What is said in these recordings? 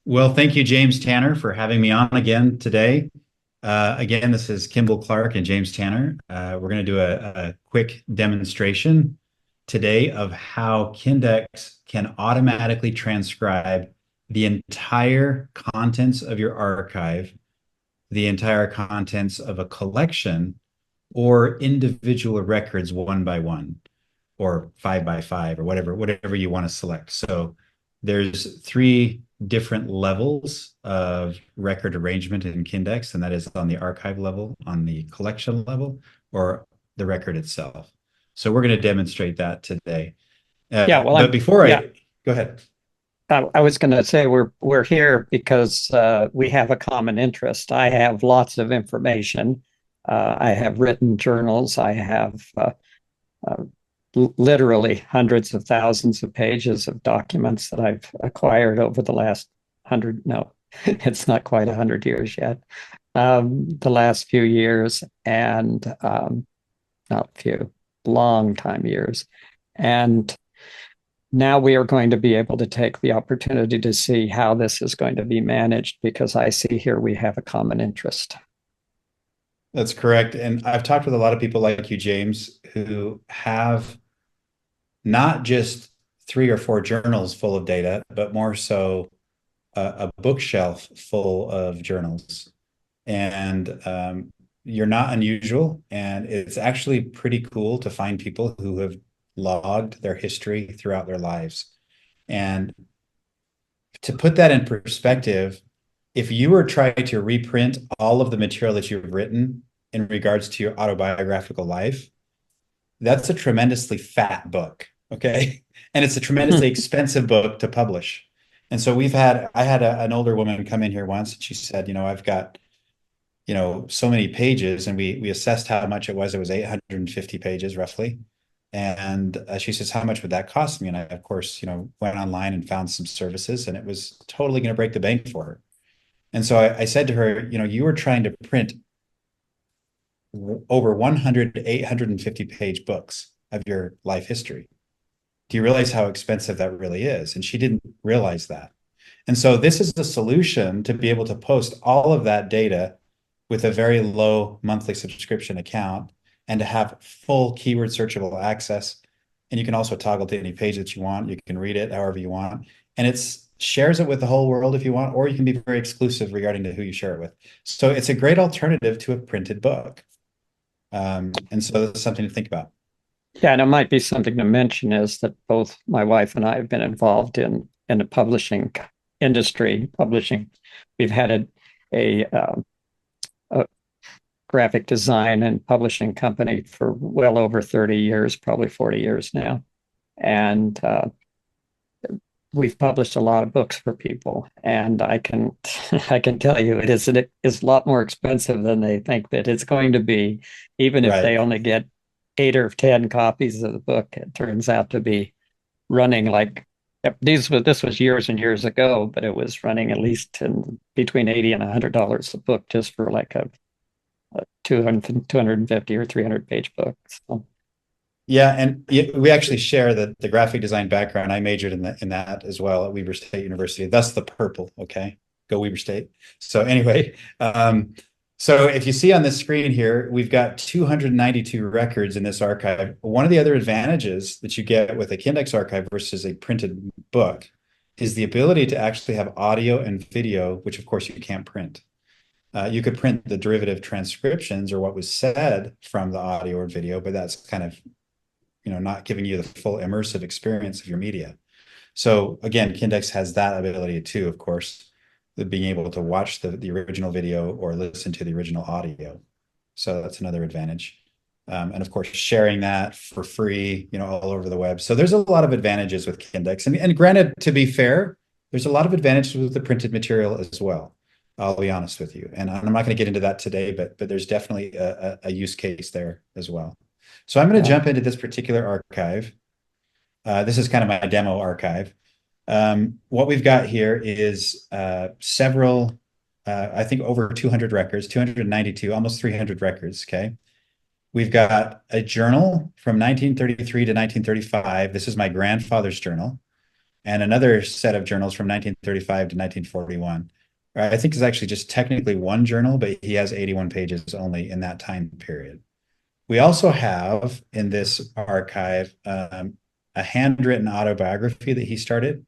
Well, thank you, James Tanner, for having me on again today. Again, this is Kimball Clark and James Tanner. We're going to do a quick demonstration today of how Kindex can automatically transcribe the entire contents of your archive, the entire contents of a collection, or individual records one by one, or five by five, or whatever you want to select. So there's three different levels of record arrangement in Kindex, and that is on the archive level, on the collection level, or the record itself. So we're going to demonstrate that today. Yeah, well, But before yeah, go ahead. I was going to say we're here because we have a common interest. I have lots of information. I have written journals. I have uh, literally hundreds of thousands of pages of documents that I've acquired over the last hundred. No, it's not quite 100 years yet. The last few years, and not few, long time years, and now we are going to be able to take the opportunity to see how this is going to be managed because I see here we have a common interest. That's correct. And I've talked with a lot of people like you, James, who have not just three or four journals full of data, but more so a bookshelf full of journals. And you're not unusual. And it's actually pretty cool to find people who have logged their history throughout their lives. And to put that in perspective, if you were trying to reprint all of the material that you've written in regards to your autobiographical life, that's a tremendously fat book. Okay. And it's a tremendously expensive book to publish. And so I had an older woman come in here once and she said, I've got, so many pages, and we assessed how much it was. It was 850 pages roughly. And she says, how much would that cost me? And I, of course, went online and found some services, and it was totally going to break the bank for her. And so I said to her, you were trying to print over 100 to 850 page books of your life history. Do you realize how expensive that really is? And she didn't realize that. And so this is the solution to be able to post all of that data with a very low monthly subscription account and to have full keyword searchable access. And you can also toggle to any page that you want. You can read it however you want. And it's shares it with the whole world if you want, or you can be very exclusive regarding to who you share it with. So it's a great alternative to a printed book. And so that's something to think about. Yeah, and it might be something to mention is that both my wife and I have been involved in the publishing industry. Publishing, we've had a graphic design and publishing company for well over 30 years, probably 40 years now, and we've published a lot of books for people. And I can I can tell you it is a lot more expensive than they think that it's going to be, even if they Right. only get 8 or 10 copies of the book. It turns out to be running like this was years and years ago, but it was running at least in between 80 and $100 a book just for like a 250 or 300 page book. So, Yeah, and we actually share the graphic design background. I majored in that as well at Weber State University. That's the purple. Okay, go Weber State. So anyway, so if you see on this screen here, we've got 292 records in this archive. One of the other advantages that you get with a Kindex archive versus a printed book is the ability to actually have audio and video, which of course you can't print. You could print the derivative transcriptions or what was said from the audio or video, but that's kind of not giving you the full immersive experience of your media. So again, Kindex has that ability too, of course, the being able to watch the original video or listen to the original audio. So that's another advantage. And of course, sharing that for free, all over the web. So there's a lot of advantages with Kindex. And granted, to be fair, there's a lot of advantages with the printed material as well. I'll be honest with you. And I'm not going to get into that today, but there's definitely a use case there as well. So I'm going to yeah. jump into this particular archive. This is kind of my demo archive. What we've got here is several, I think over 200 records, 292, almost 300 records, okay? We've got a journal from 1933 to 1935. This is my grandfather's journal. and another set of journals from 1935 to 1941. I think it's actually just technically one journal, but he has 81 pages only in that time period. We also have in this archive a handwritten autobiography that he started,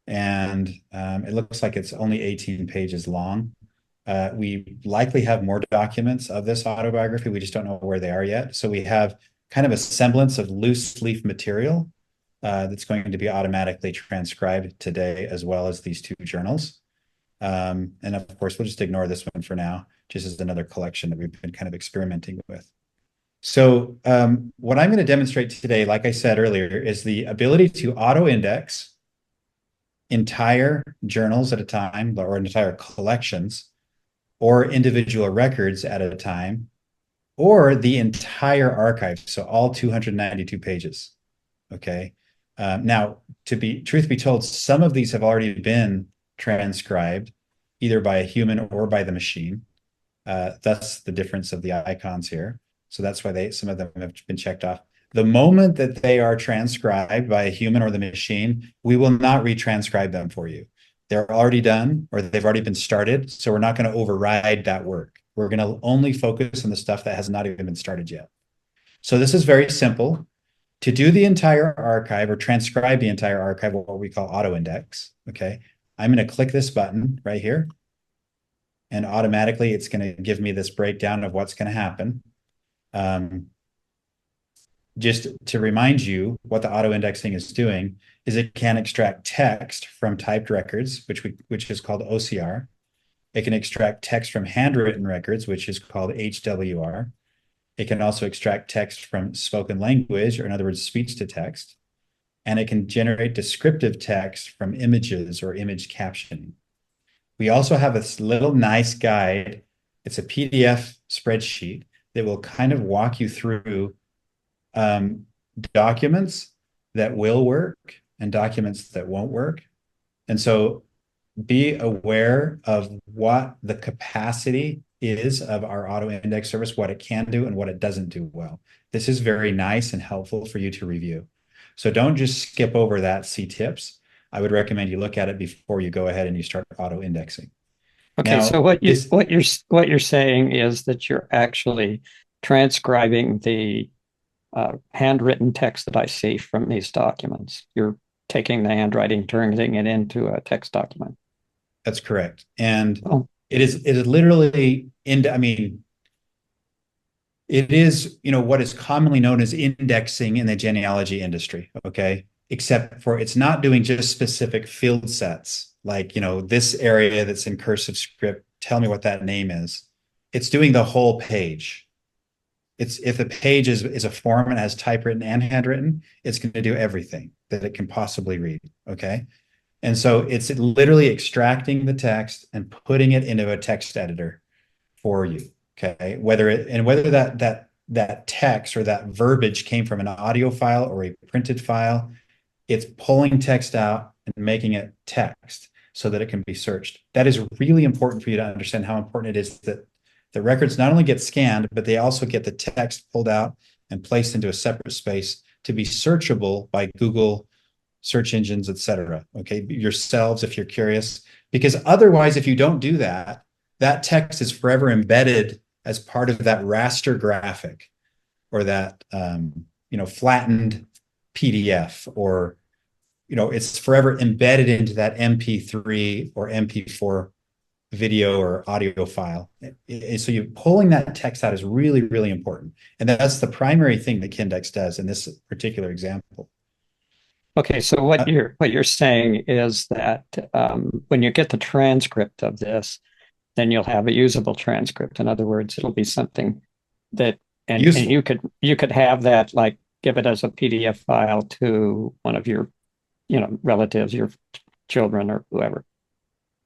and it looks like it's only 18 pages long. We likely have more documents of this autobiography. We just don't know where they are yet. So we have kind of a semblance of loose leaf material that's going to be automatically transcribed today, as well as these two journals. And of course, we'll just ignore this one for now, just as another collection that we've been kind of experimenting with. So what I'm going to demonstrate today, like I said earlier, is the ability to auto-index entire journals at a time, or entire collections, or individual records at a time, or the entire archive, so all 292 pages. Okay. Now, truth be told, some of these have already been transcribed, either by a human or by the machine. That's the difference of the icons here. So that's why some of them have been checked off. The moment that they are transcribed by a human or the machine, we will not retranscribe them for you. They're already done, or they've already been started. So we're not going to override that work. We're going to only focus on the stuff that has not even been started yet. So this is very simple. To do the entire archive or transcribe the entire archive, what we call auto index, okay, I'm going to click this button right here. And automatically it's going to give me this breakdown of what's going to happen. Just to remind you, what the auto indexing is doing is it can extract text from typed records, which is called OCR. It can extract text from handwritten records, which is called HWR. It can also extract text from spoken language, or in other words, speech to text. And it can generate descriptive text from images or image captioning. We also have this little nice guide. It's a PDF spreadsheet that will kind of walk you through documents that will work and documents that won't work. And so be aware of what the capacity is of our auto index service, what it can do and what it doesn't do well. This is very nice and helpful for you to review. So don't just skip over that, see tips. I would recommend you look at it before you go ahead and you start auto indexing. Okay, so Now, what you're saying is that you're actually transcribing the handwritten text that I see from these documents. You're taking the handwriting, turning it into a text document. That's correct. And Oh, it is literally I mean, it is, what is commonly known as indexing in the genealogy industry, okay? Except for it's not doing just specific field sets, like, this area that's in cursive script, tell me what that name is. It's doing the whole page. If the page is a form and has typewritten and handwritten, it's going to do everything that it can possibly read, okay? And so it's literally extracting the text and putting it into a text editor for you, okay? Whether that text or that verbiage came from an audio file or a printed file, it's pulling text out and making it text so that it can be searched. That is really important for you to understand how important it is that the records not only get scanned, but they also get the text pulled out and placed into a separate space to be searchable by Google search engines, etc. Okay, yourselves, if you're curious, because otherwise, if you don't do that, that text is forever embedded as part of that raster graphic or that flattened PDF, or it's forever embedded into that MP3 or MP4 video or audio file. So you pulling that text out is really, really important. And that's the primary thing that Kindex does in this particular example. okay, so what you're saying is that when you get the transcript of this, then you'll have a usable transcript. In other words, it'll be something that and Useful. you could have that, like, give it as a PDF file to one of your relatives, your children, or whoever.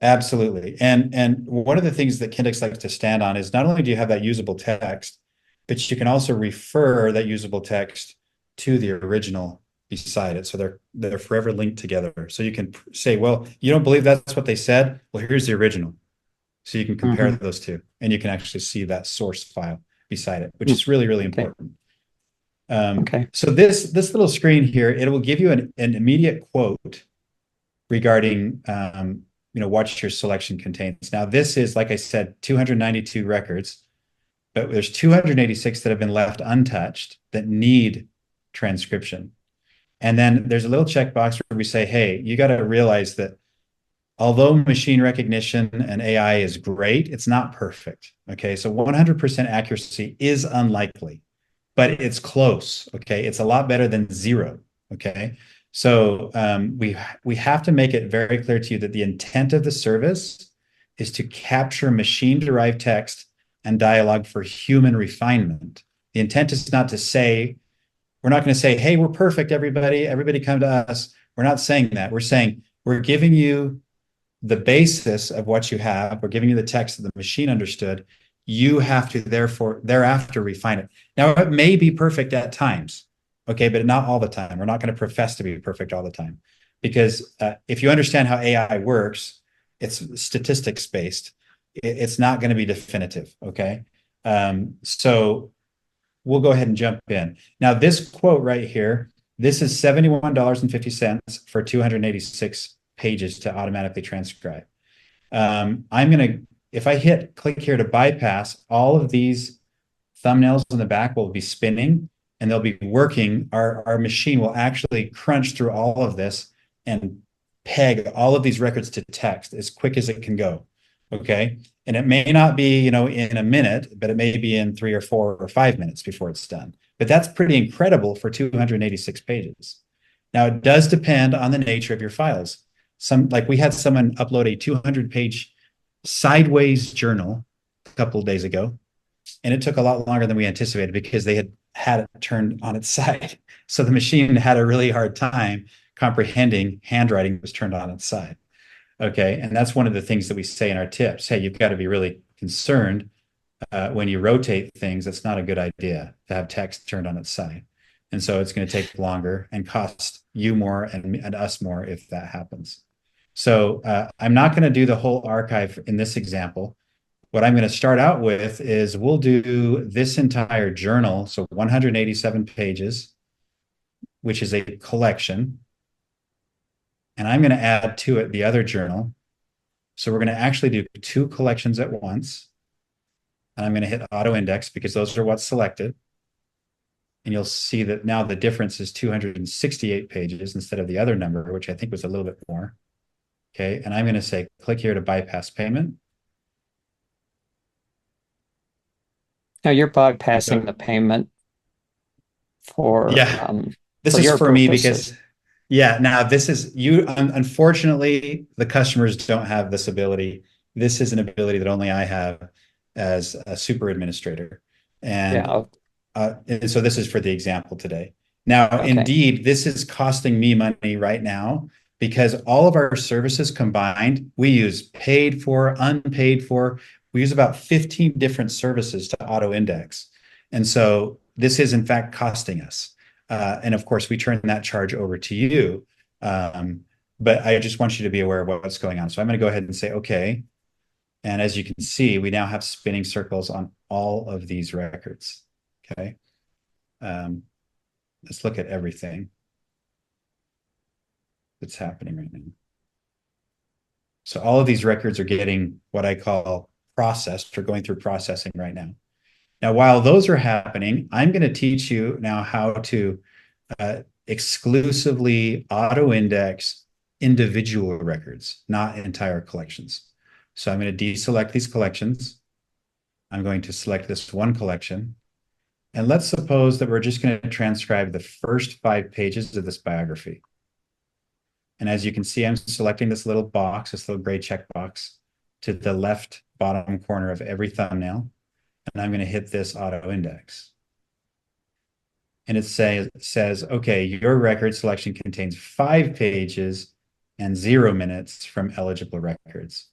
Absolutely. And one of the things that Kindex likes to stand on is not only do you have that usable text, but you can also refer that usable text to the original beside it. So they're forever linked together. So you can say, well, you don't believe that's what they said? Well, here's the original. So you can compare Mm-hmm. those two, and you can actually see that source file beside it, which is really, really Okay. important. Okay. So this little screen here, it will give you an immediate quote regarding what your selection contains. Now, this is, like I said, 292 records, but there's 286 that have been left untouched that need transcription. And then there's a little checkbox where we say, hey, you got to realize that although machine recognition and AI is great, it's not perfect. Okay. So 100% accuracy is unlikely, but it's close. Okay. It's a lot better than zero. Okay. So we have to make it very clear to you that the intent of the service is to capture machine-derived text and dialogue for human refinement. The intent is not to say, we're not going to say, hey, we're perfect, everybody. Everybody come to us. We're not saying that. We're saying we're giving you the basis of what you have. We're giving you the text that the machine understood. You have to therefore thereafter refine it. Now, it may be perfect at times, okay, but not all the time. We're not going to profess to be perfect all the time, because if you understand how AI works, it's statistics based. It's not going to be definitive, okay? So we'll go ahead and jump in. Now, this quote right here, this is $71.50 for 286 pages to automatically transcribe. If I hit click here to bypass, all of these thumbnails in the back will be spinning and they'll be working. Our machine will actually crunch through all of this and peg all of these records to text as quick as it can go. Okay. And it may not be, in a minute, but it may be in 3 or 4 or 5 minutes before it's done. But that's pretty incredible for 286 pages. Now, it does depend on the nature of your files. Like we had someone upload a 200-page sideways journal a couple of days ago, and it took a lot longer than we anticipated because they had it turned on its side. So the machine had a really hard time comprehending handwriting was turned on its side. Okay. And that's one of the things that we say in our tips. Hey, you've got to be really concerned when you rotate things. It's not a good idea to have text turned on its side. And so it's going to take longer and cost you more and us more if that happens. So I'm not going to do the whole archive in this example. What I'm going to start out with is we'll do this entire journal, so 187 pages, which is a collection. And I'm going to add to it the other journal. So we're going to actually do 2 collections at once. And I'm going to hit auto index because those are what's selected. And you'll see that now the difference is 268 pages instead of the other number, which I think was a little bit more. Okay. And I'm going to say, click here to bypass payment. Now you're bypassing the payment for Yeah, this for is your for me purposes. because, yeah, now this is you. Unfortunately, the customers don't have this ability. This is an ability that only I have as a super administrator. And Yeah. and so this is for the example today. Now, Okay. indeed, this is costing me money right now because all of our services combined, we use paid for, unpaid for. We use about 15 different services to auto index. And so this is in fact costing us. And of course, we turn that charge over to you. But I just want you to be aware of what's going on. So I'm going to go ahead and say, okay. And as you can see, we now have spinning circles on all of these records. Okay. Let's look at everything that's happening right now. So all of these records are getting what I call processed or going through processing right now. Now, while those are happening, I'm going to teach you now how to exclusively auto-index individual records, not entire collections. So I'm going to deselect these collections. I'm going to select this one collection. And let's suppose that we're just going to transcribe the first 5 pages of this biography. And as you can see, I'm selecting this little box, this little gray checkbox to the left bottom corner of every thumbnail. And I'm going to hit this auto index. And it says, okay, your record selection contains 5 pages and 0 minutes from eligible records.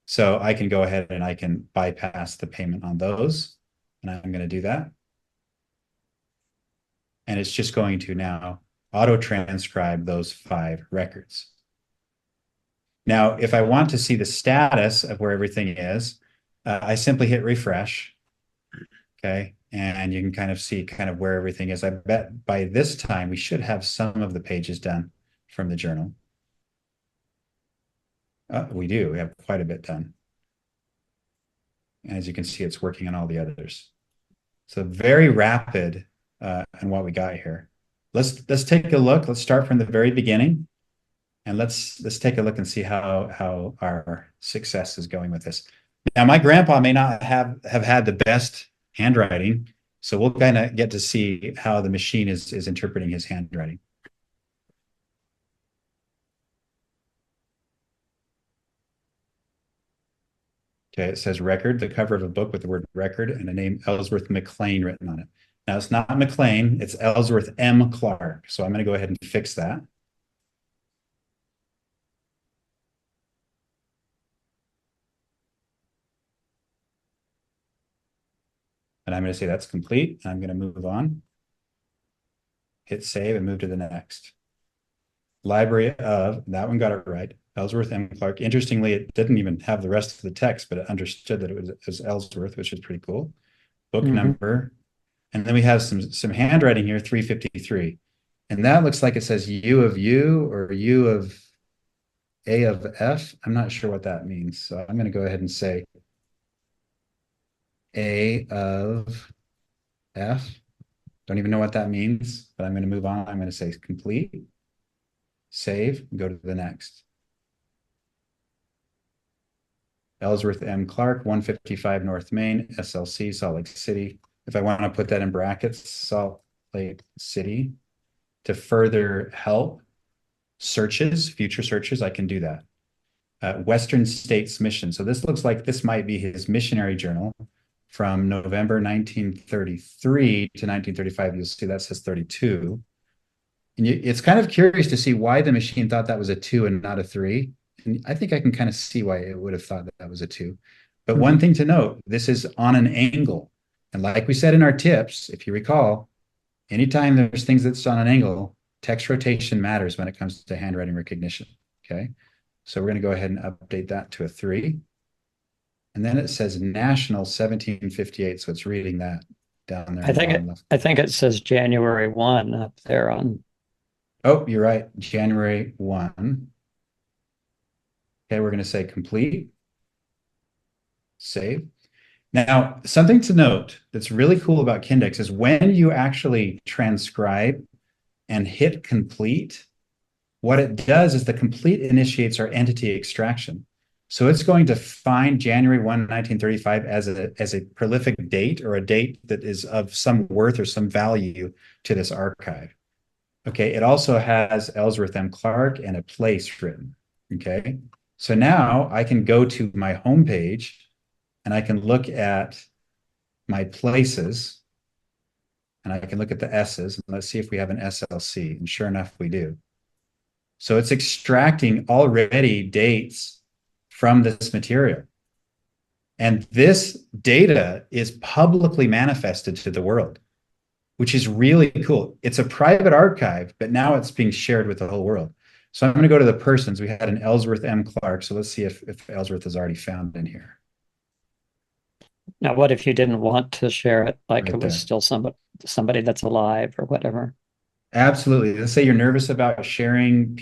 So I can go ahead and I can bypass the payment on those. And I'm going to do that. And it's just going to now auto transcribe those 5 records. Now, if I want to see the status of where everything is, I simply hit refresh. Okay. And you can kind of see kind of where everything is. I bet by this time we should have some of the pages done from the journal. We do. We have quite a bit done. As you can see, it's working on all the others. So very rapid in what we got here. Let's take a look. Let's start from the very beginning, and let's take a look and see how our success is going with this. Now, my grandpa may not have had the best handwriting, so we'll kind of get to see how the machine is interpreting his handwriting. Okay, it says record, the cover of a book with the word record and the name Ellsworth McLean written on it. Now, it's not McLean, it's Ellsworth M. Clark. So I'm going to go ahead and fix that. And I'm going to say that's complete. I'm going to move on. Hit save and move to the next. Library of, that one got it right. Ellsworth M. Clark. Interestingly, it didn't even have the rest of the text, but it understood that it was Ellsworth, which is pretty cool. Book number. And then we have some handwriting here, 353. And that looks like it says U of U or U of A of F. I'm not sure what that means. So I'm going to go ahead and say A of F. Don't even know what that means, but I'm going to move on. I'm going to say complete, save, and go to the next. Ellsworth M. Clark, 155 North Main, SLC, Salt Lake City. If I want to put that in brackets, Salt Lake City, to further help searches, future searches, I can do that. Western States Mission. So this looks like this might be his missionary journal from November 1933 to 1935. You'll see that says 32. And it's kind of curious to see why the machine thought that was a 2 and not a 3. And I think I can kind of see why it would have thought that was a 2. But one thing to note, this is on an angle. And like we said in our tips, if you recall, anytime there's things that's on an angle, text rotation matters when it comes to handwriting recognition. Okay. So we're going to go ahead and update that to a 3. And then it says National 1758. So it's reading that down there. I think it says January 1 up there on. Oh, you're right. January 1. Okay, we're going to say complete. Save. Now, something to note that's really cool about Kindex is when you actually transcribe and hit complete, what it does is the complete initiates our entity extraction. So it's going to find January 1, 1935 as a prolific date or a date that is of some worth or some value to this archive. Okay, it also has Ellsworth M. Clark and a place written. Okay, so now I can go to my homepage and I can look at my places and I can look at the S's and let's see if we have an SLC. And sure enough, we do. So it's extracting already dates from this material. And this data is publicly manifested to the world, which is really cool. It's a private archive, but now it's being shared with the whole world. So I'm going to go to the persons. We had an Ellsworth M. Clark. So let's see if Ellsworth is already found in here. Now, what if you didn't want to share it, like Right it was there. still somebody that's alive or whatever? Absolutely. Let's say you're nervous about sharing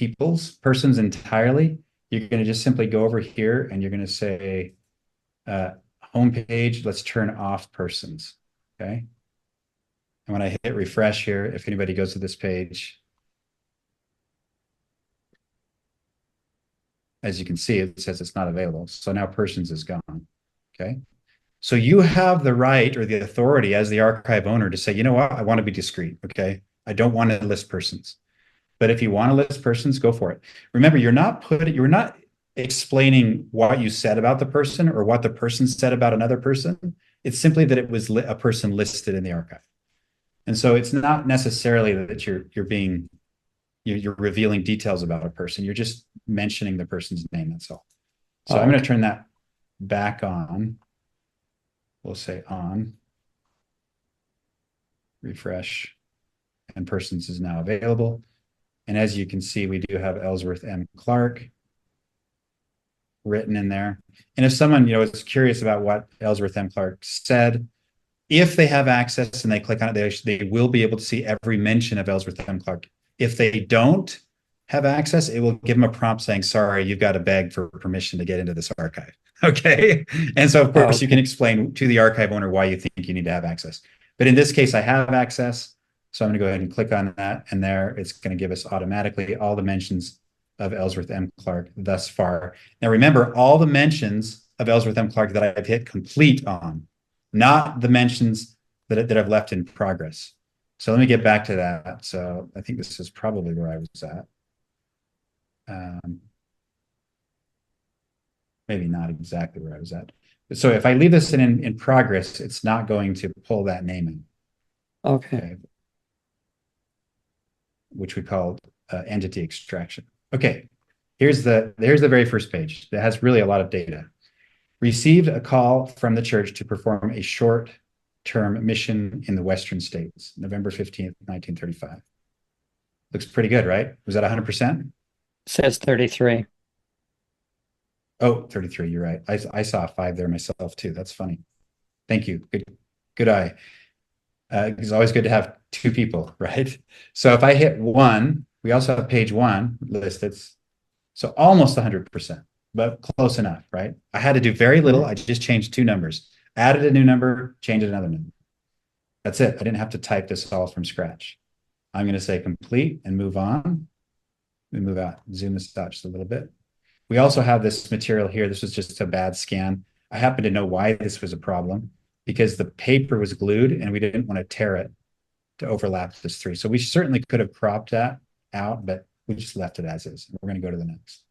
persons entirely. You're going to just simply go over here and you're going to say homepage, let's turn off persons. Okay. And when I hit refresh here, if anybody goes to this page, as you can see, it says it's not available. So now persons is gone. Okay. So you have the right or the authority as the archive owner to say, you know what, I want to be discreet. Okay. I don't want to list persons. But if you want to list persons, go for it. Remember, you're not explaining what you said about the person or what the person said about another person. It's simply that it was a person listed in the archive. And so it's not necessarily that you're revealing details about a person. You're just mentioning the person's name. That's all. So I'm going to turn that back on. We'll say on. Refresh. And persons is now available. And as you can see, we do have Ellsworth M. Clark written in there. And if someone, is curious about what Ellsworth M. Clark said, if they have access and they click on it, they will be able to see every mention of Ellsworth M. Clark. If they don't, have access, it will give them a prompt saying, sorry, you've got to beg for permission to get into this archive. Okay. And so, of Oh, course, you can okay. explain to the archive owner why you think you need to have access. But in this case, I have access. So I'm going to go ahead and click on that. And there it's going to give us automatically all the mentions of Ellsworth M. Clark thus far. Now, remember, all the mentions of Ellsworth M. Clark that I've hit complete on, not the mentions that I've left in progress. So let me get back to that. So I think this is probably where I was at. Um, maybe not exactly where I was at. So if I leave this in progress, it's not going to pull that name in, Okay. okay, which we called entity extraction. Okay, here's the very first page that has really a lot of data. Received a call from the church to perform a short-term mission in the Western states, November 15th, 1935. Looks pretty good, right? Was that 100%? Says 33. Oh, 33, you're right. I saw a 5 there myself too. That's funny. Thank you. Good eye. It's always good to have two people, right? So if I hit 1, we also have page 1 listed. So almost 100%, but close enough, right? I had to do very little. Mhm. I just changed 2 numbers, added a new number, changed another number. That's it. I didn't have to type this all from scratch. I'm going to say complete and move on. We move out, zoom this out just a little bit. We also have this material here. This was just a bad scan. I happen to know why this was a problem because the paper was glued and we didn't want to tear it to overlap this 3. So we certainly could have cropped that out, but we just left it as is. We're going to go to the next.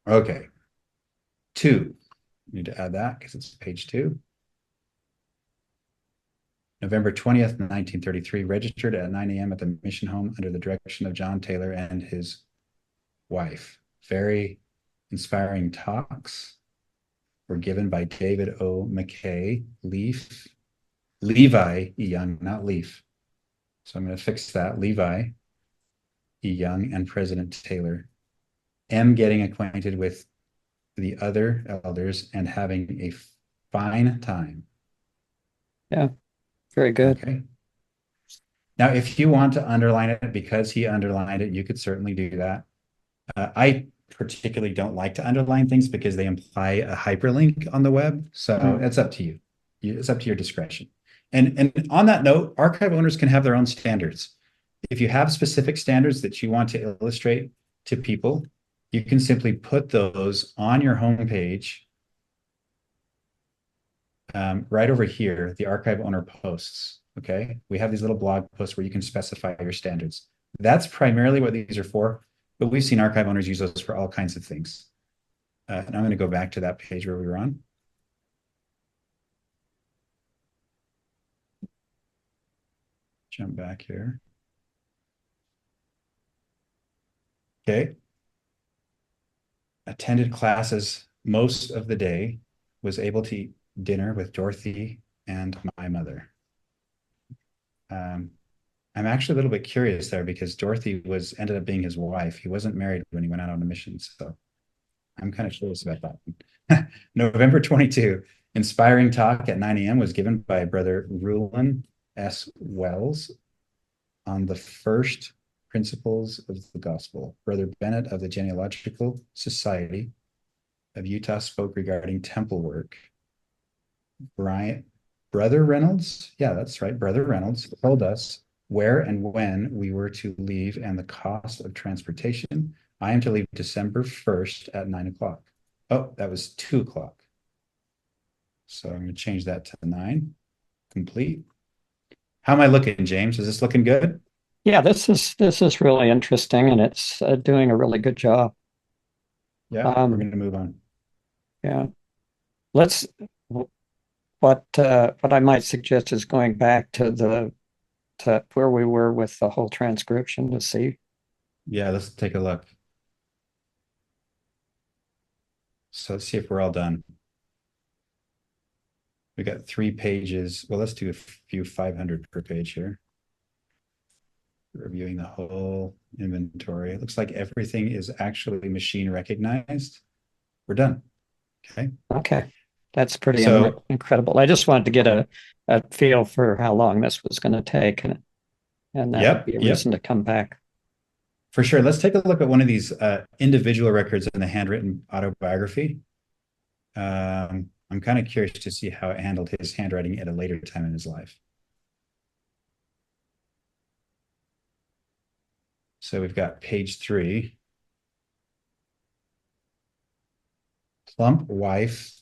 Okay. 2. Need to add that because it's page 2. November 20th, 1933, registered at 9 a.m. at the mission home under the direction of John Taylor and his wife. Very inspiring talks were given by David O. McKay, Levi E. Young, not Leaf. So I'm going to fix that. Levi E. Young and President Taylor. M. Getting acquainted with the other elders and having a fine time. Yeah, very good. Okay. Now, if you want to underline it because he underlined it, you could certainly do that. I particularly don't like to underline things because they imply a hyperlink on the web. So Mm. it's up to you. It's up to your discretion. And on that note, archive owners can have their own standards. If you have specific standards that you want to illustrate to people, you can simply put those on your homepage right over here, the archive owner posts. Okay. We have these little blog posts where you can specify your standards. That's primarily what these are for, but we've seen archive owners use those for all kinds of things. And I'm going to go back to that page where we were on. Jump back here. Okay. Attended classes most of the day, was able to eat dinner with Dorothy and my mother. Um, I'm actually a little bit curious there because Dorothy ended up being his wife. He wasn't married when he went out on a mission, so I'm kind of curious about that. November 22, inspiring talk at 9 a.m. was given by Brother Rulon S. Wells on the first principles of the gospel. Brother Bennett of the Genealogical Society of Utah spoke regarding temple work. Brother Reynolds, yeah, that's right, Brother Reynolds told us where and when we were to leave and the cost of transportation. I am to leave December 1st at 9 o'clock. Oh, that was 2 o'clock. So I'm going to change that to 9. Complete. How am I looking, James? Is this looking good? Yeah, this is really interesting, and it's doing a really good job. Yeah, we're Um, going to move on. yeah, let's. What I might suggest is going back to where we were with the whole transcription to see. Yeah, let's take a look. So let's see if we're all done. We got 3 pages. Well, let's do a few 500 per page here. Reviewing the whole inventory. It looks like everything is actually machine recognized. We're done. Okay. Okay. That's pretty So, incredible. I just wanted to get a feel for how long this was going to take, and that would yep, be a yep, reason to come back. for sure. Let's take a look at one of these individual records in the handwritten autobiography. I'm kind of curious to see how it handled his handwriting at a later time in his life. So we've got page 3. Plump wife.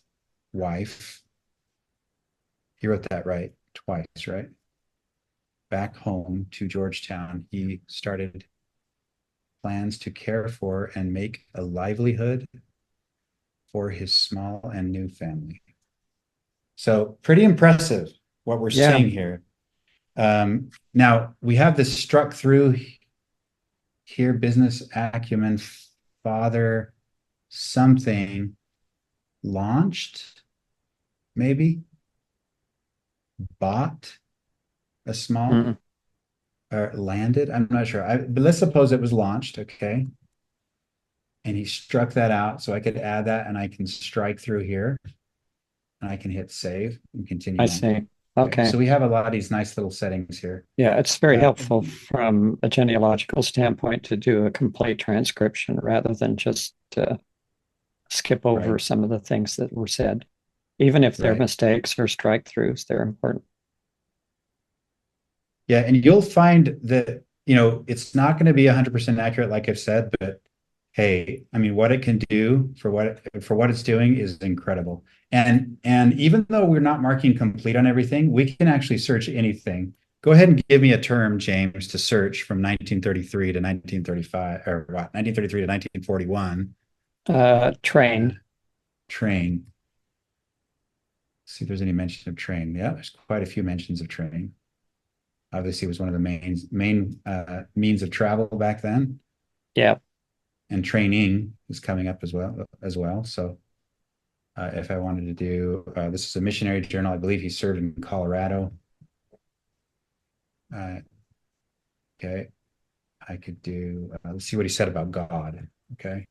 He wrote that right twice, right? Back home to Georgetown, he started plans to care for and make a livelihood for his small and new family. So pretty impressive what we're Yeah. seeing here. Now we have this struck through here, business acumen, father, something launched, maybe bought a small Mm. or landed. I'm not sure. But let's suppose it was launched. Okay. And he struck that out. So I could add that and I can strike through here and I can hit save and I continue on. see. Okay. Okay. So we have a lot of these nice little settings here. Yeah, it's very Uh, helpful from a genealogical standpoint to do a complete transcription rather than just skip over right. some of the things that were said. Even if they're Right. mistakes or strike throughs, they're important. Yeah. And you'll find that, it's not going to be 100% accurate, like I've said, but hey, I mean, what it can do for what it's doing is incredible. And even though we're not marking complete on everything, we can actually search anything. Go ahead and give me a term, James, to search from 1933 to 1935, or what, 1933 to 1941. Uh, Train. train. See if there's any mention of train. Yeah, there's quite a few mentions of train. Obviously, it was one of the main means of travel back then, Yeah. and training is coming up as well. So if I wanted to do, this is a missionary journal. I believe he served in Colorado. Uh, okay. I could do, let's see what he said about God. Okay.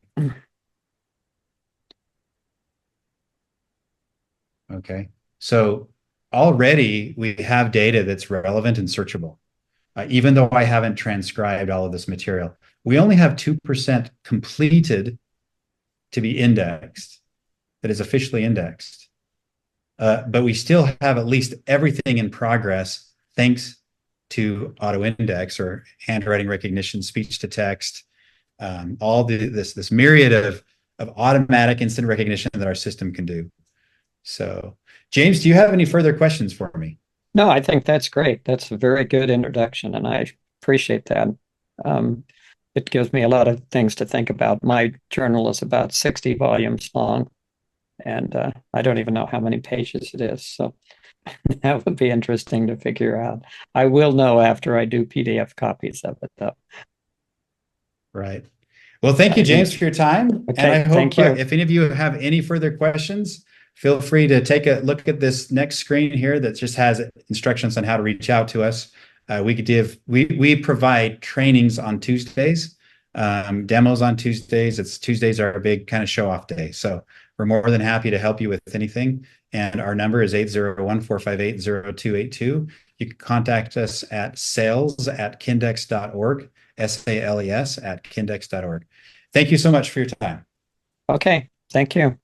Okay. So already we have data that's relevant and searchable. Even though I haven't transcribed all of this material, we only have 2% completed to be indexed, that is officially indexed. But we still have at least everything in progress thanks to auto index or handwriting recognition, speech to text, all this myriad of automatic instant recognition that our system can do. So, James, do you have any further questions for me? No, I think that's great. That's a very good introduction, and I appreciate that. Um, it gives me a lot of things to think about. My journal is about 60 volumes long, and I don't even know how many pages it is. So that would be interesting to figure out. I will know after I do PDF copies of it, though. Right. Well, thank you, Yeah. James, for your time. And I Okay, thank hope you. if any of you have any further questions, feel free to take a look at this next screen here that just has instructions on how to reach out to us. We provide trainings on Tuesdays, demos on Tuesdays. Tuesdays are a big kind of show off day. So we're more than happy to help you with anything. And our number is 801-458-0282. You can contact us at sales@kindex.org. SALES at kindex.org. Thank you so much for your time. Okay, thank you.